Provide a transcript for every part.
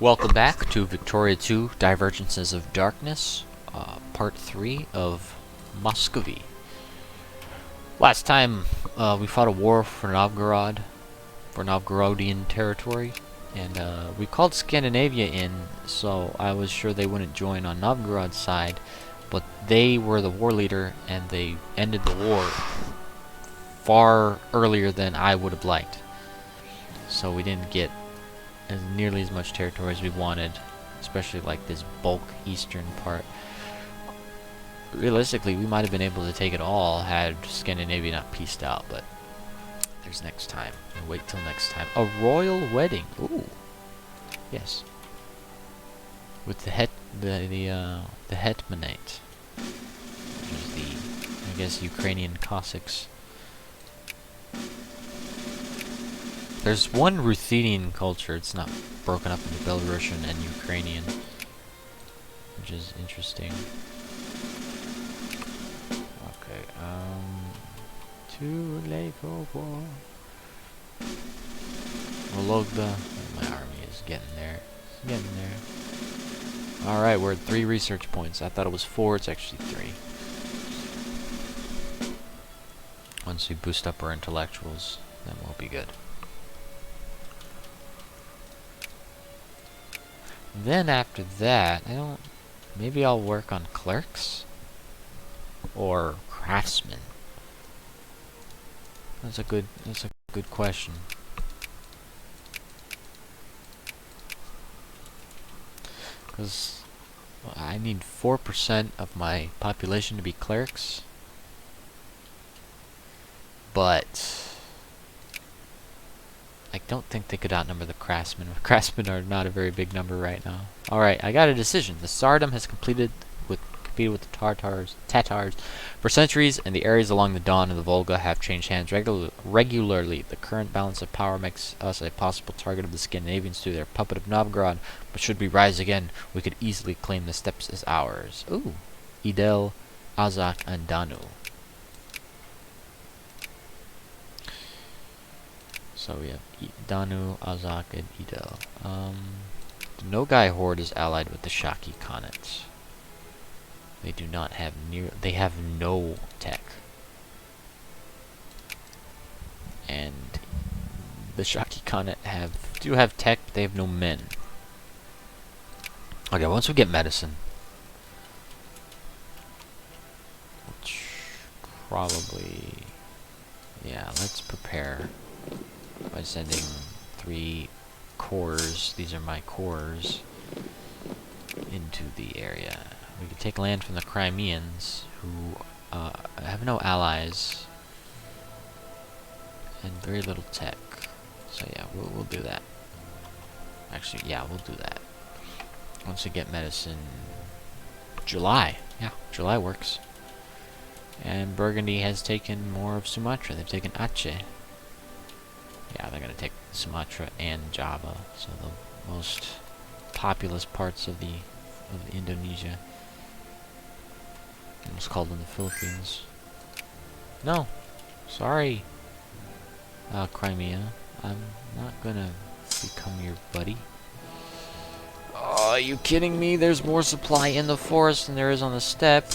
Welcome back to Victoria 2 Divergences of Darkness, Part 3 of Muscovy. Last time we fought a war for Novgorod, for Novgorodian territory, and we called Scandinavia in, so I was sure they wouldn't join on Novgorod's side, but they were the war leader and they ended the war far earlier than I would have liked. So we didn't get nearly as much territory as we wanted, especially like this bulk eastern part. Realistically, we might have been able to take it all had Scandinavia not pieced out, but there's next time. We'll wait till next time. A royal wedding. Ooh, yes, with the hetmanate, which is the, I guess, Ukrainian Cossacks. There's one Ruthenian culture. It's not broken up into Belarusian and Ukrainian, which is interesting. Okay, too late for war. Vologda. My army is getting there. It's getting there. Alright, we're at 3 research points. I thought it was 4, it's actually 3. Once we boost up our intellectuals, then we'll be good. Then after that, maybe I'll work on clerks or craftsmen. That's a good question. Cuz I need 4% of my population to be clerks. But I don't think they could outnumber the craftsmen. Craftsmen are not a very big number right now. Alright, I got a decision. The Tsardom has competed with the Tatars for centuries, and the areas along the Don and the Volga have changed hands regularly. The current balance of power makes us a possible target of the Scandinavians through their puppet of Novgorod, but should we rise again, we could easily claim the steppes as ours. Ooh. Idel, Azak, and Danu. So we have Danu, Azak, and Idel. The Nogai horde is allied with the Shaki Khanate. They do not have they have no tech. And the Shaki Khanate do have tech, but they have no men. Okay, once we get medicine, which probably, yeah, let's prepare by sending 3 cores, these are my cores, into the area. We could take land from the Crimeans, who have no allies and very little tech. So yeah, we'll do that. Actually, yeah, we'll do that. Once we get medicine, July. Yeah, July works. And Burgundy has taken more of Sumatra. They've taken Aceh. Yeah, they're gonna take Sumatra and Java, so the most populous parts of Indonesia. It's called in the Philippines. No, sorry, Crimea. I'm not gonna become your buddy. Oh, are you kidding me? There's more supply in the forest than there is on the steppe.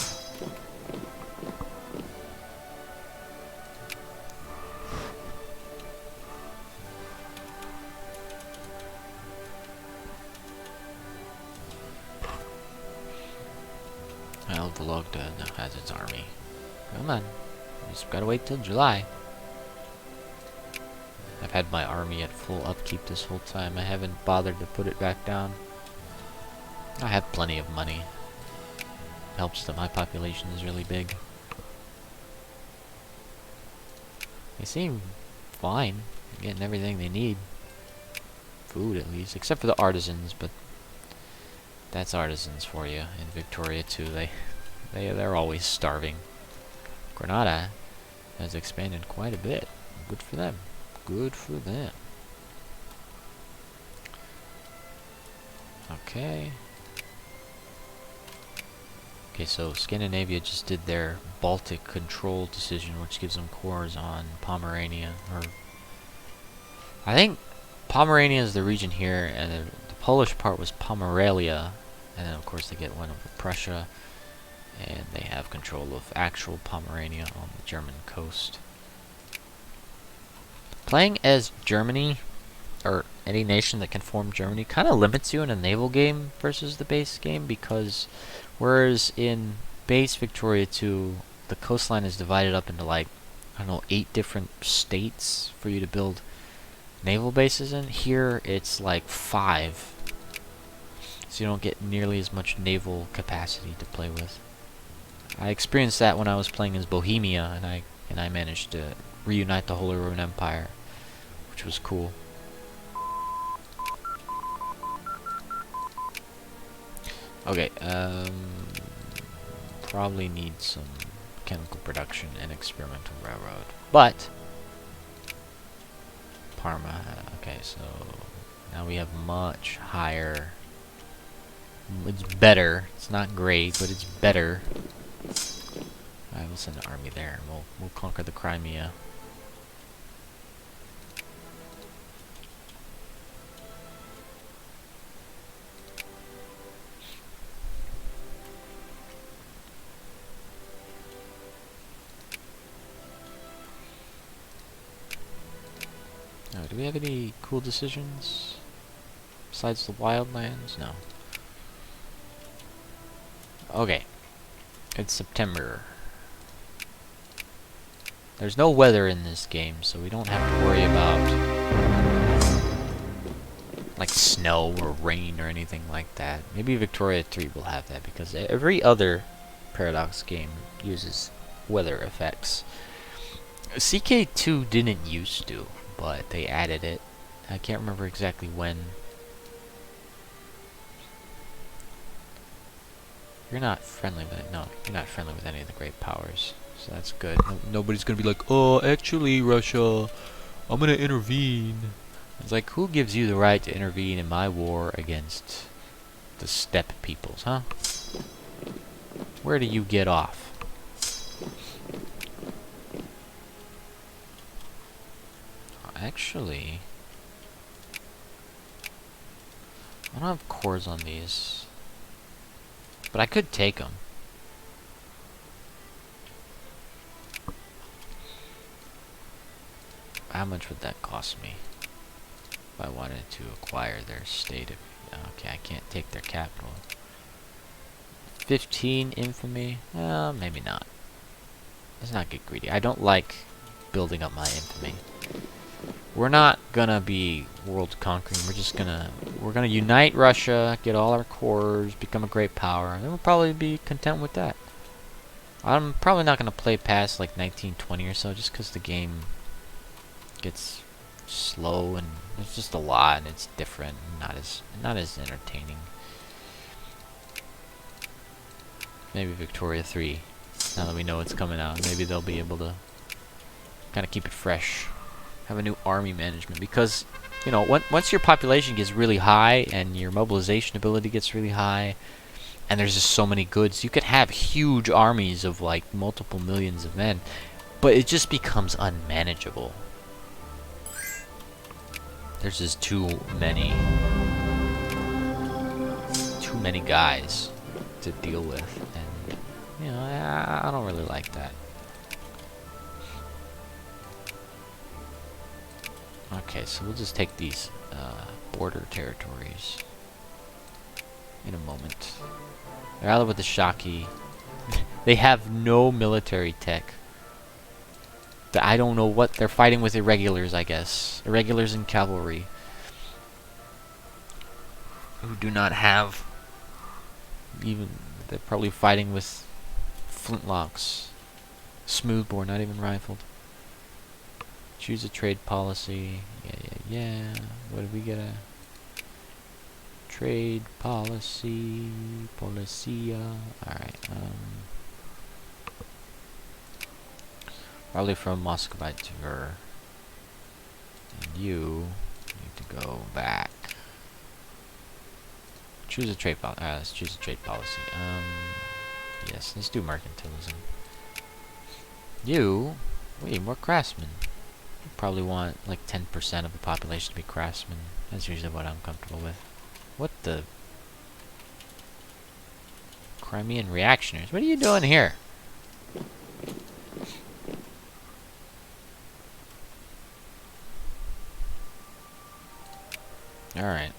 Well, Vologda now has its army. Come on. We just gotta wait till July. I've had my army at full upkeep this whole time. I haven't bothered to put it back down. I have plenty of money. It helps that my population is really big. They seem fine. They're getting everything they need. Food, at least. Except for the artisans, but that's artisans for you in Victoria too. They're always starving. Granada has expanded quite a bit. Good for them. Good for them. Okay. Okay, so Scandinavia just did their Baltic control decision, which gives them cores on Pomerania. Or I think Pomerania is the region here, and the Polish part was Pomerania, and then of course they get one over Prussia, and they have control of actual Pomerania on the German coast. Playing as Germany, or any nation that can form Germany, kind of limits you in a naval game versus the base game, because whereas in base Victoria 2, the coastline is divided up into like, I don't know, 8 different states for you to build naval bases in. Here it's like 5, so you don't get nearly as much naval capacity to play with. I experienced that when I was playing as Bohemia, and I managed to reunite the Holy Roman Empire, which was cool. Okay, probably need some chemical production and experimental railroad, but Parma. Okay, so now we have much higher. It's better. It's not great, but it's better. Alright, we'll send an army there, and we'll conquer the Crimea. Oh, do we have any cool decisions besides the wildlands? No. Okay. It's September. There's no weather in this game, so we don't have to worry about like snow or rain or anything like that. Maybe Victoria 3 will have that, because every other Paradox game uses weather effects. CK2 didn't used to, but they added it. I can't remember exactly when. You're not friendly with it. No, you're not friendly with any of the great powers, so that's good. Nobody's gonna be like, oh, actually, Russia, I'm gonna intervene. It's like, who gives you the right to intervene in my war against the steppe peoples, huh? Where do you get off? Actually, I don't have cores on these, but I could take them. How much would that cost me if I wanted to acquire their state of... Okay, I can't take their capital. 15 infamy? Maybe not. Let's not get greedy. I don't like building up my infamy. We're not gonna be world conquering. We're gonna unite Russia, get all our cores, become a great power, and then we'll probably be content with that. I'm probably not gonna play past like 1920 or so, just because the game gets slow and there's just a lot and it's different and not as entertaining. Maybe Victoria 3, now that we know it's coming out, maybe they'll be able to kind of keep it fresh. Have a new army management, because you know, once your population gets really high and your mobilization ability gets really high, and there's just so many goods, you could have huge armies of like multiple millions of men, but it just becomes unmanageable. There's just too many guys to deal with, and you know, I don't really like that. Okay, so we'll just take these border territories in a moment. They're out with the Shaki. They have no military tech. I don't know what they're fighting with. Irregulars, I guess. Irregulars and cavalry, who do not have even... They're probably fighting with flintlocks. Smoothbore, not even rifled. Choose a trade policy. Yeah. What did we get? A trade policy. Policia. Alright. Probably from Muscovy to her. And you need to go back. Choose a trade policy. Let's choose a trade policy. Yes, let's do mercantilism. You need more craftsmen. You probably want like 10% of the population to be craftsmen. That's usually what I'm comfortable with. What the? Crimean reactionaries. What are you doing here? Alright.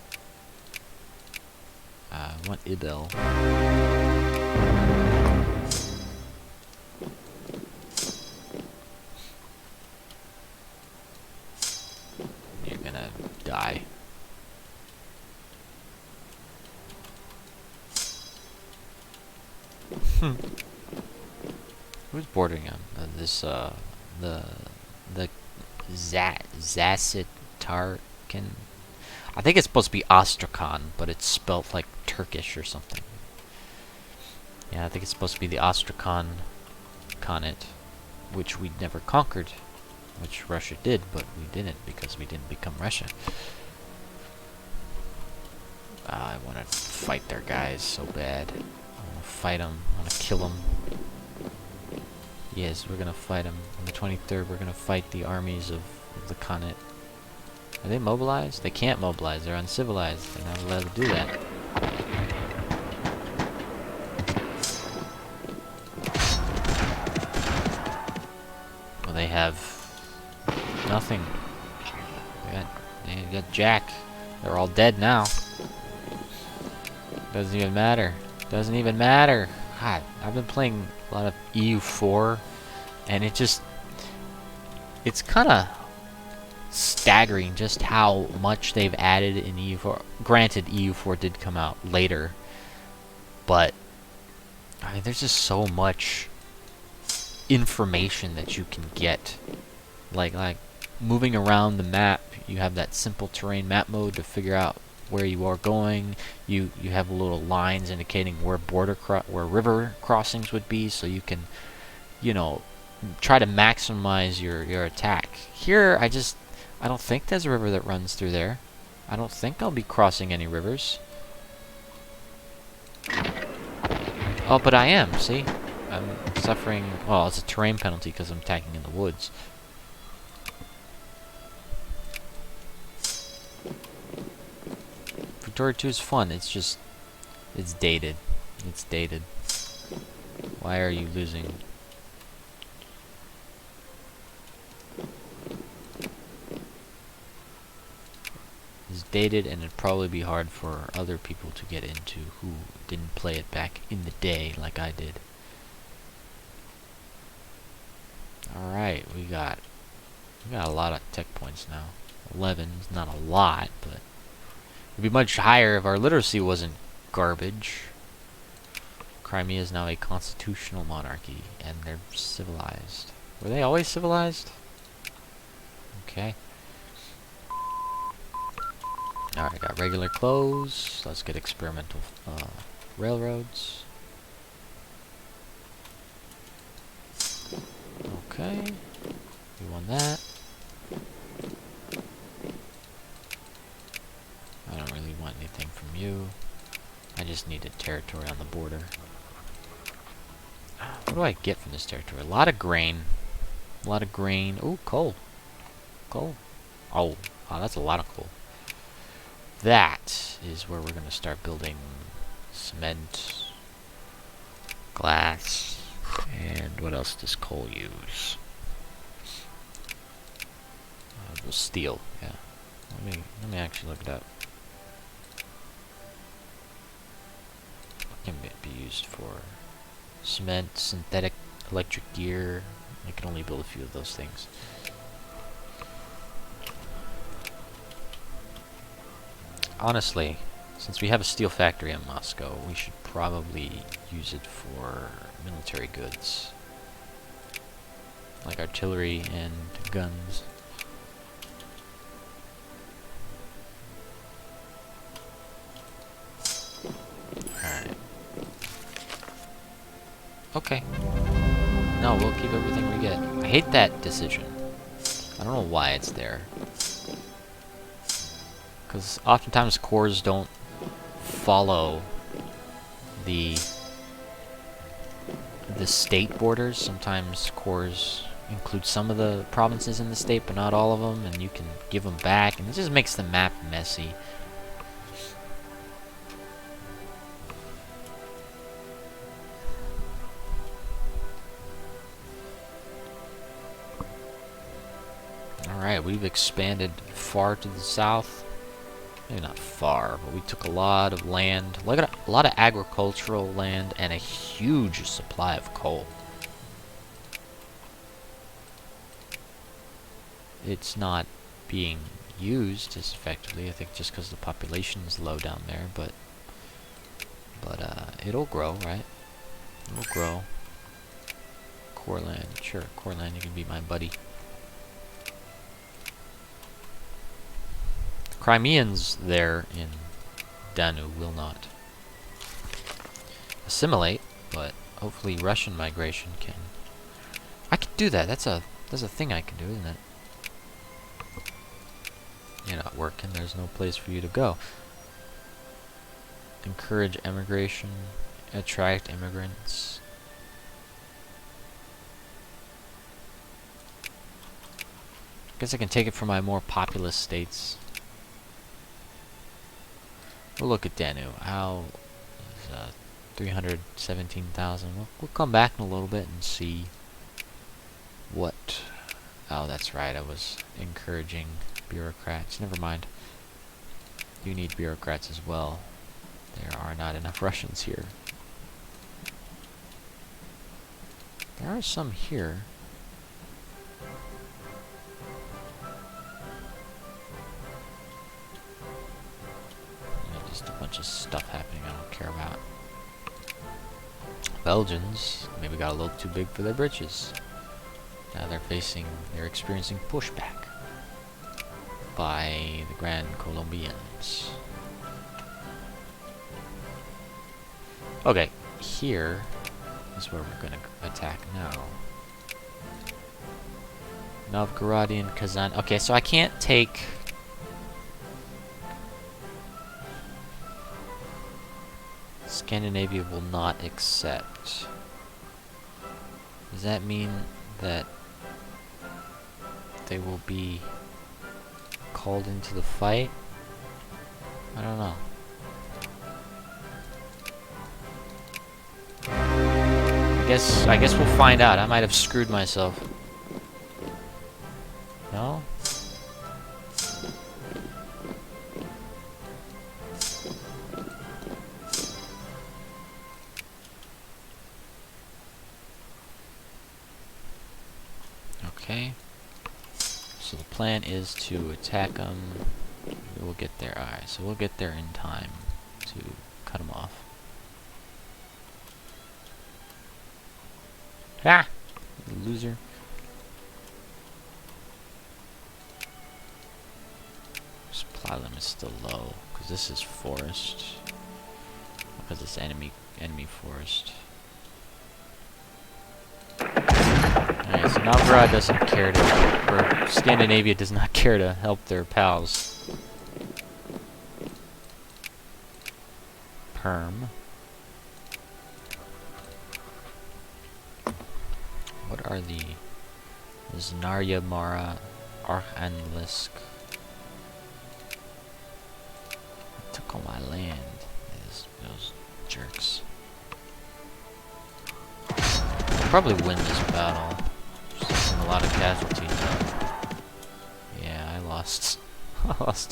I want Ibel. You're gonna die. Who's bordering him? The Zacitarkin. I think it's supposed to be Astrakhan, but it's spelt like Turkish or something. Yeah, I think it's supposed to be the Astrakhan Khanate, which we never conquered, which Russia did, but we didn't because we didn't become Russia. I want to fight their guys so bad. I want to fight them. I want to kill them. Yes, we're gonna fight them. On the 23rd, we're gonna fight the armies of the Khanate. Are they mobilized? They can't mobilize. They're uncivilized. They're not allowed to do that. Well, they have nothing. They got Jack. They're all dead now. Doesn't even matter. Doesn't even matter. God, I've been playing a lot of EU4, and it's kind of staggering just how much they've added in EU4. Granted, EU4 did come out later, but I mean, there's just so much information that you can get. Like moving around the map, you have that simple terrain map mode to figure out where you are going. You have little lines indicating where where river crossings would be, so you can, you know, try to maximize your attack. Here, I don't think there's a river that runs through there. I don't think I'll be crossing any rivers. Oh, but I am, see? I'm suffering, well, it's a terrain penalty because I'm attacking in the woods. Victoria 2 is fun, it's just, it's dated. It's dated. Why are you losing? It's dated, and it'd probably be hard for other people to get into who didn't play it back in the day like I did. Alright, we got a lot of tech points now. 11 is not a lot, but it'd be much higher if our literacy wasn't garbage. Crimea is now a constitutional monarchy, and they're civilized. Were they always civilized? Okay. Alright, got regular clothes. Let's get experimental railroads. Okay. We won that. I don't really want anything from you. I just need a territory on the border. What do I get from this territory? A lot of grain. A lot of grain. Oh, coal. Coal. Oh, wow, that's a lot of coal. That is where we're going to start building cement, glass, and what else does coal use? Well, steel, yeah. Let me actually look it up. What can it be used for? Cement, synthetic electric gear. I can only build a few of those things. Honestly, since we have a steel factory in Moscow, we should probably use it for military goods. Like artillery and guns. Alright. Okay. No, we'll keep everything we get. I hate that decision. I don't know why it's there. Because oftentimes cores don't follow the state borders. Sometimes cores include some of the provinces in the state, but not all of them, and you can give them back, and it just makes the map messy. we've expanded far to the south. Maybe not far, but we took a lot of land. Look at a lot of agricultural land and a huge supply of coal. It's not being used as effectively, I think, just because the population is low down there, but it'll grow, right? It'll grow. Core land, sure, core land, you can be my buddy. The Crimeans there in Danu will not assimilate, but hopefully Russian migration can. I can do that. That's a thing I can do, isn't it? You're not working. There's no place for you to go. Encourage immigration. Attract immigrants. Guess I can take it from my more populous states. We'll look at Danu. How is 317,000? We'll come back in a little bit and see what. Oh, that's right. I was encouraging bureaucrats. Never mind. You need bureaucrats as well. There are not enough Russians here. There are some here. Yeah, just a bunch of stuff happening I don't care about. Belgians maybe got a little too big for their britches. Now they're experiencing pushback by the Grand Colombians. Okay, here is where we're gonna attack now. Novgorodian Kazan. Okay, so I can't take. Scandinavia will not accept. Does that mean that they will be called into the fight? I don't know. I guess we'll find out. I might have screwed myself. No? Okay. So the plan is to attack them. We'll get there. Alright, so we'll get there in time to cut them off. Ah! Loser. Supply limit is still low, because this is forest. Because it's enemy forest. Alright, so Novgorod doesn't care to, or Scandinavia does not care to help their pals. Perm. What are the Znarya Mara, Arkhangelsk? Took all my land. Those jerks. Probably win this battle. Just a lot of casualties. Yeah, I lost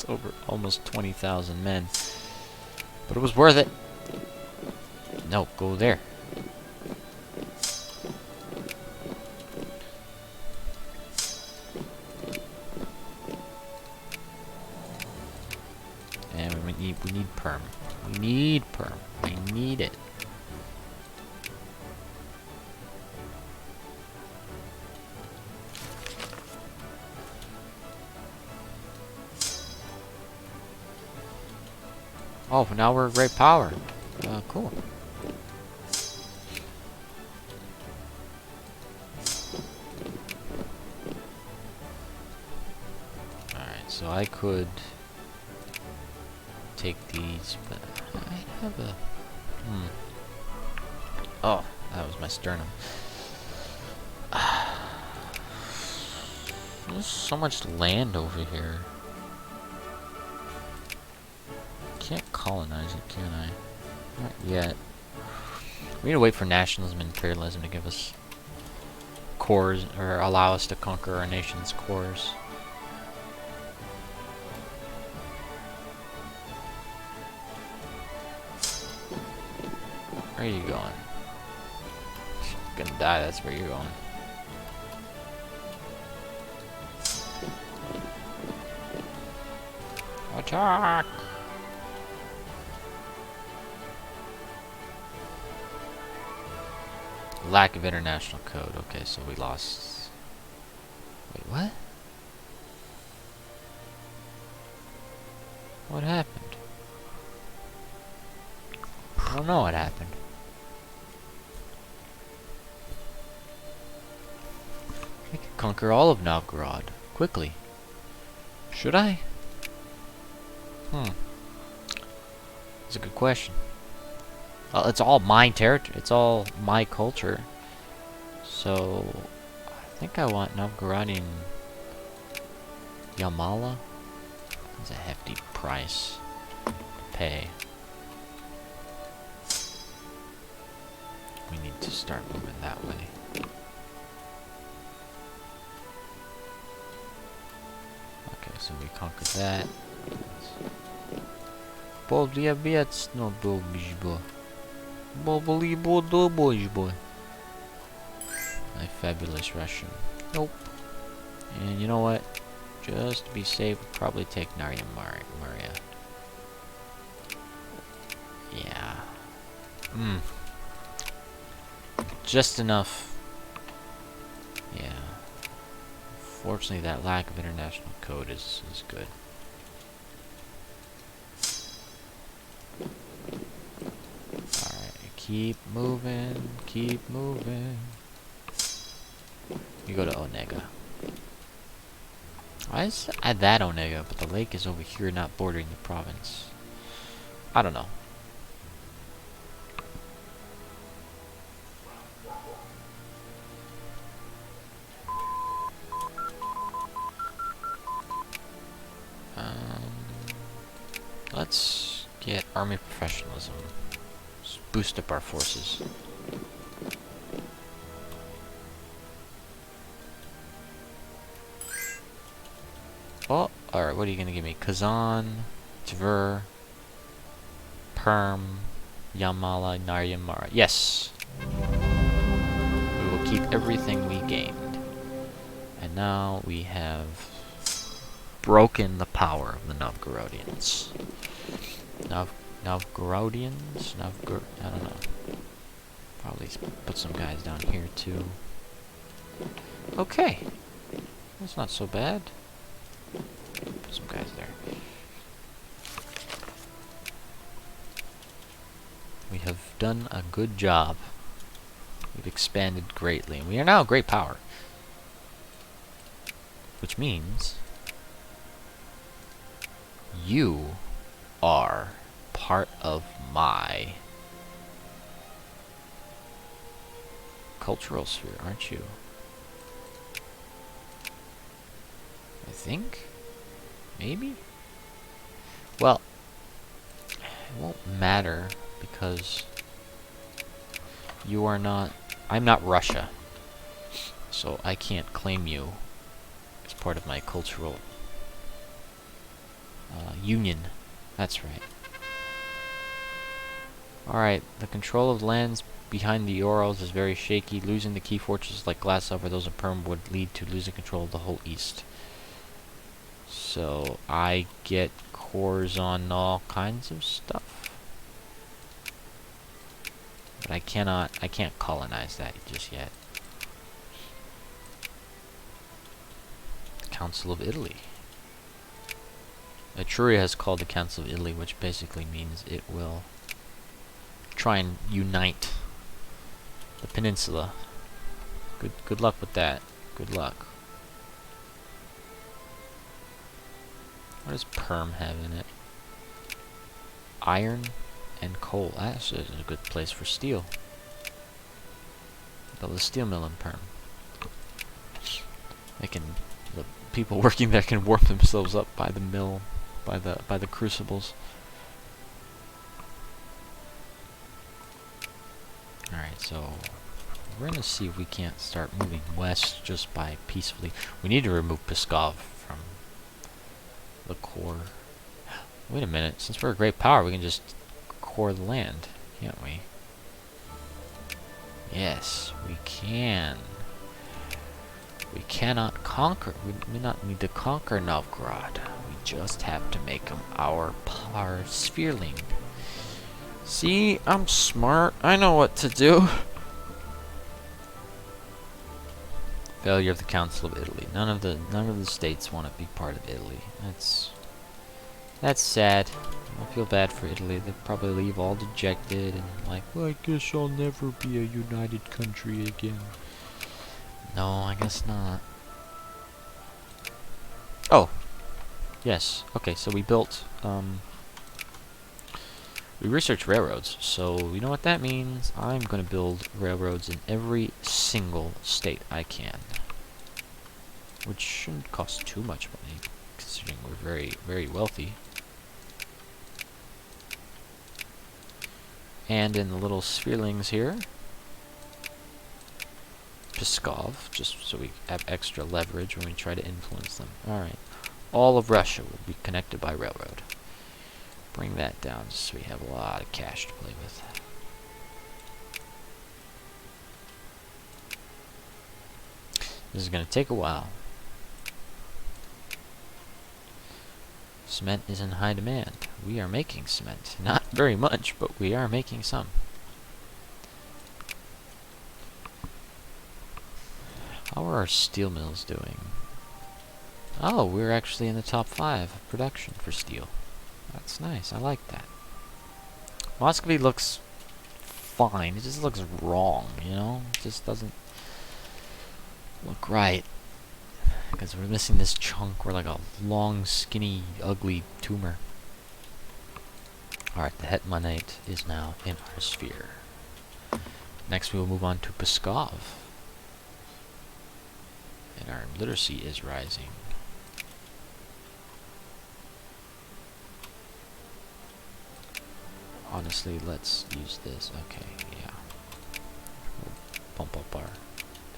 over almost 20,000 men. But it was worth it. No, go there. And we need perm. We need perm. I need it. Oh, now we're a great power. Cool. Alright, so I could take these, but I have a... Oh, that was my sternum. There's so much land over here. Can't colonize it, can I? Not yet. We need to wait for nationalism and imperialism to give us cores, or allow us to conquer our nation's cores. Where are you going? You're gonna die, that's where you're going. Attack! Lack of international code. Okay, so we lost. Wait, what? What happened? I don't know what happened. I could conquer all of Novgorod quickly. Should I? That's a good question. Well, it's all my territory. It's all my culture. So, I think I want Novgorodian Yamala. That's a hefty price to pay. We need to start moving that way. Okay, so we conquered that. My fabulous Russian. Nope. And you know what? Just to be safe, we'll probably take Narya Maria. Yeah. Just enough. Yeah. Fortunately, that lack of international code is good. Alright, keep moving, keep moving. You go to Onega. Why is at that Onega, but the lake is over here, not bordering the province? I don't know. Let's get army professionalism. Let's boost up our forces. Oh, alright, what are you gonna give me? Kazan, Tver, Perm, Yamala, Naryamara. Yes! We will keep everything we gained. And now we have broken the power of the Novgorodians. Novgorodians? I don't know. Probably put some guys down here too. Okay. That's not so bad. Put some guys there. We have done a good job. We've expanded greatly, and we are now a great power. Which means you are part of my cultural sphere, aren't you? I think? Maybe? Well, it won't matter because you are not... I'm not Russia, so I can't claim you as part of my cultural union. That's right. Alright, the control of lands behind the Urals is very shaky. Losing the key fortresses like Glasov or those in Perm would lead to losing control of the whole east. So I get cores on all kinds of stuff. But I can't colonize that just yet. Council of Italy. Etruria has called the Council of Italy, which basically means it will try and unite the peninsula. Good luck with that. Good luck. What does Perm have in it? Iron and coal. That's a good place for steel. Build a steel mill in Perm. The people working there can warm themselves up by the mill, by the crucibles. Alright, so we're gonna see if we can't start moving west just by peacefully. We need to remove Pskov from the core. Wait a minute, since we're a great power, we can just core the land, can't we? Yes, we can. We cannot conquer. We do not need to conquer Novgorod. We just have to make him our sphereling. See, I'm smart. I know what to do. Failure of the Council of Italy. None of the states want to be part of Italy. That's sad. I feel bad for Italy. They'll probably leave all dejected and like, well, I guess I'll never be a united country again. No, I guess not. Oh, yes. Okay, so we built, we researched railroads. So you know what that means? I'm gonna build railroads in every single state I can, which shouldn't cost too much money, considering we're very, very wealthy. And in the little spherelings here, Pskov, just so we have extra leverage when we try to influence them. Alright. All of Russia will be connected by railroad. Bring that down so we have a lot of cash to play with. This is going to take a while. Cement is in high demand. We are making cement. Not very much, but we are making some. How are our steel mills doing? Oh, we're actually in the top 5 of production for steel. That's nice. I like that. Muscovy looks fine. It just looks wrong, you know? It just doesn't look right. Because we're missing this chunk. We're like a long, skinny, ugly tumor. Alright, the Hetmanate is now in our sphere. Next we will move on to Pskov. And our literacy is rising. Honestly, let's use this. Okay, yeah. We'll bump up our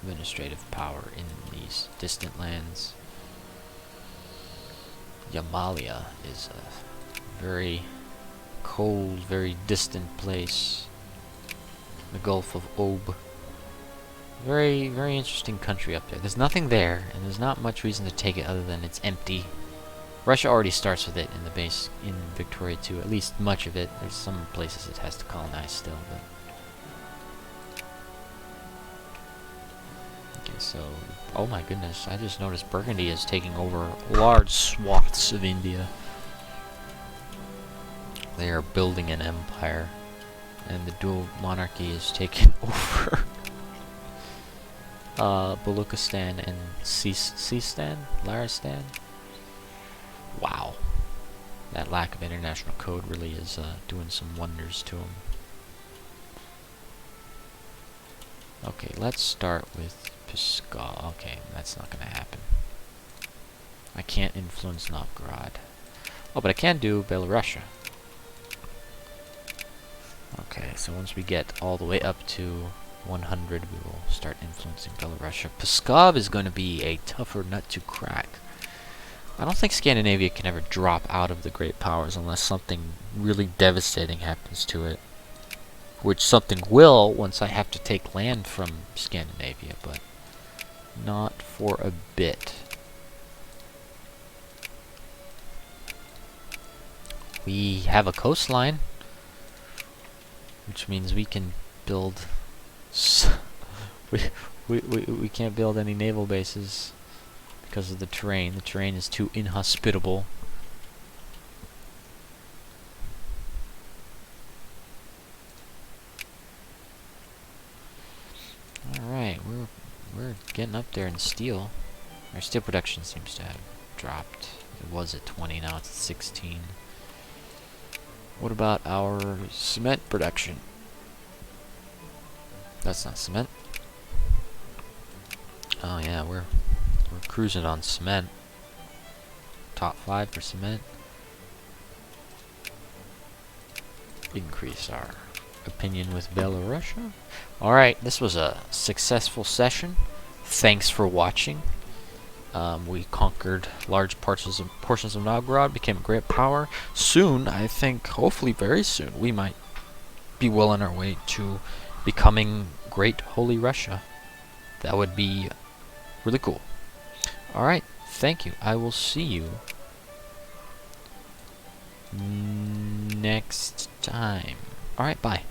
administrative power in these distant lands. Yamalia is a very cold, very distant place. The Gulf of Ob. Very, very interesting country up there. There's nothing there, and there's not much reason to take it other than it's empty. Russia already starts with it in the base in Victoria 2, at least much of it. There's some places it has to colonize still, but... Okay, so... Oh my goodness, I just noticed Burgundy is taking over large swaths of India. They are building an empire, and the dual monarchy is taking over Baluchistan and Sistan? Laristan? Wow. That lack of international code really is doing some wonders to them. Okay, let's start with Pskov. Okay, that's not going to happen. I can't influence Novgorod. Oh, but I can do Belarusia. Okay, so once we get all the way up to 100, we will start influencing Belarusia. Pskov is going to be a tougher nut to crack. I don't think Scandinavia can ever drop out of the great powers unless something really devastating happens to it. Which something will once I have to take land from Scandinavia, but not for a bit. We have a coastline, which means we can build... we can't build any naval bases because of the terrain. The terrain is too inhospitable. Alright, we're getting up there in steel. Our steel production seems to have dropped. It was at 20, now it's at 16. What about our cement production? That's not cement. Oh yeah, we're cruising on cement. Top 5 for cement. Increase our opinion with Belarusia. Alright, this was a successful session. Thanks for watching. We conquered large portions of Novgorod, became a great power. Soon, I think, hopefully very soon, we might be well on our way to becoming Great Holy Russia. That would be really cool. Alright, thank you. I will see you next time. Alright, bye.